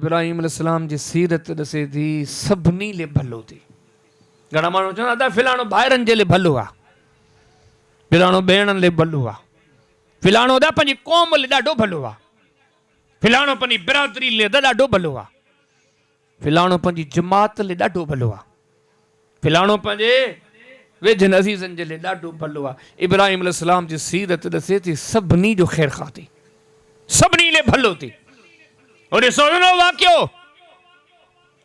इब्राहिम अलैहिस्सलाम जी सीरत दसे थी सभिनी ले भलो थी। घणा माण्हू चवंदा था फिलाणो भाइरनि जे ले भलो आहे, फिलाणो भेणनि ले भलो आहे, फिलाणो दा पंहिंजी क़ौम ले ॾाढो भलो आहे, फिलाणो पंहिंजी बिरादरी ले ॾाढो भलो आहे, फिलाणो पंहिंजी जमात ले ॾाढो भलो आहे, फिलाणो पंहिंजे वेझनि अज़ीज़नि जे ले ॾाढो भलो आहे। इब्राहिम अलैहिस्सलाम जी सीरत दसे थी सभिनी जो ख़ैर ख़ा थी, सभिनी ले भलो थी। और ॾिसो वाक़ियो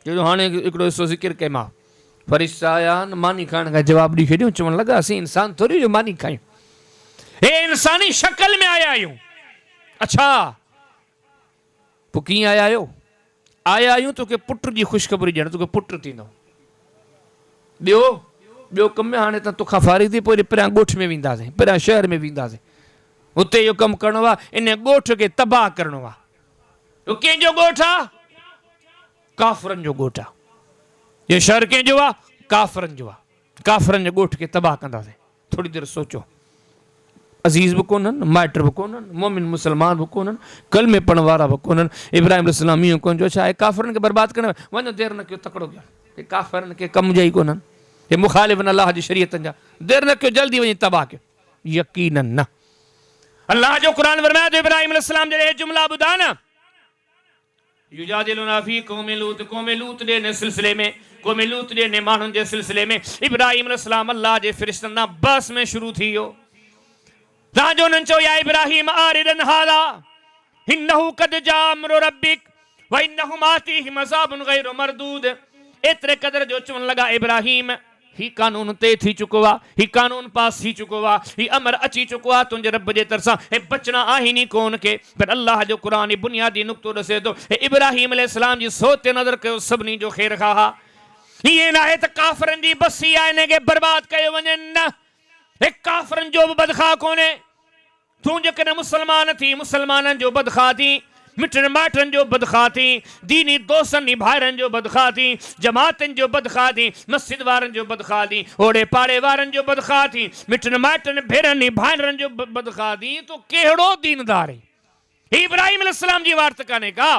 जो हाणे हिकिड़ो हिसो ज़िक्र कयो मां, फरिश्ता आया न मानी खाइण का जवाब ॾेई छॾियो, चवण लॻा असीं इंसान थोरी जो मानी खायूं, हे इंसानी शक्ल में आया आहियूं। अच्छा पोइ कीअं आया आहियो? आया आहियूं तोखे पुट जी ख़ुशख़बरी ॾियण, तोखे पुट थींदो। ॿियो कमु हाणे त तोखां फारिग थी पोइ परियां ॻोठ में वेंदासीं, परियां शहर में वेंदासीं, हुते इहो कमु करिणो आहे, इन ॻोठ खे तबाह करिणो आहे। कंहिंजो ॻोठ आहे? काफ़रनि जो ॻोठ आहे। ये शहर कंहिंजो आहे? काफ़रनि जो आहे। काफ़रनि जे ॻोठ खे तबाह कंदासीं। थोरी देरि सोचो, अज़ीज़ बि कोन्हनि, माइट बि कोन्हनि, मोमिन मुसलमान बि कोन्हनि, कलमे पढ़ण वारा बि कोन्हनि। इब्राहिम अलैहिस्सलाम ईअं कोन जो छा आहे काफ़रनि खे बर्बादु करण वञो, देरि न कयो, तकिड़ो कयो। हे काफ़रनि खे कम जा ई कोन्हनि, हे मुखालिफ़ अल्लाह जी शरीयतनि जा, देरि न कयो, जल्दी वञी तबाह कयो। यकीनन न। अल्लाह जो क़ुरान फरमाए तो इब्राहिम अलैहिस्सलाम जे जुमला ॿुधा न, युजादिलुना फी क़ौमि लूत जे ने सिलसिले में, क़ौमि लूत जे ने माण्हुनि जे सिलसिले में इब्राहिम अलैहिस्सलाम अल्लाह जे फ़रिश्तनि सां बहस में शुरू थी वियो। तव्हांजो उन्हनि चयो या इब्राहिम आरिदन हादा इन्नहु क़द जा अम्रु रब्बिक व इन्नहुम आतीहिम अज़ाबुन गैरु मरदूद। एतिरे क़दर जो चवण लॻा इब्राहिम ही कानून तय थी चुको आहे, ही कानून पास थी चुको आहे, ही अमर अची चुको आहे तुंहिंजे रब जे तरफ़ां, हे बचना आहिनि ई कोन के। पर अल्लाह जो क़ुरान ही बुनियादी नुक़्तो ॾसे थो, हे इब्राहिम अलैहिस्सलाम जी सोच ते नज़र कयो, सभिनी जो ख़ैर ख़ाहा। हीअं न आहे त काफ़रनि जी बसी आहे हिन खे बर्बादु कयो वञे, न, हे काफ़रनि जो बि बदख़ा कोन्हे। तूं जेकॾहिं मुसलमान थी, मुसलमाननि जो बदख़ा थी, मिटनि माइटनि जो बदख़ा थी, दीनी दोस्तनि भाइरनि जो बदख़ा थी, जमातनि जो बदख़ा थी, मस्जिद वारनि जो बदख़ा थी, ओड़े पाड़े वारनि जो बदख़ा थी, मिटनि माइटनि भेरनि भाइरनि जो बदख़ा थी, तो कहिड़ो दीनदार है? इब्राहिम अलैहिस्सलाम जी वार्ता कान्हे का?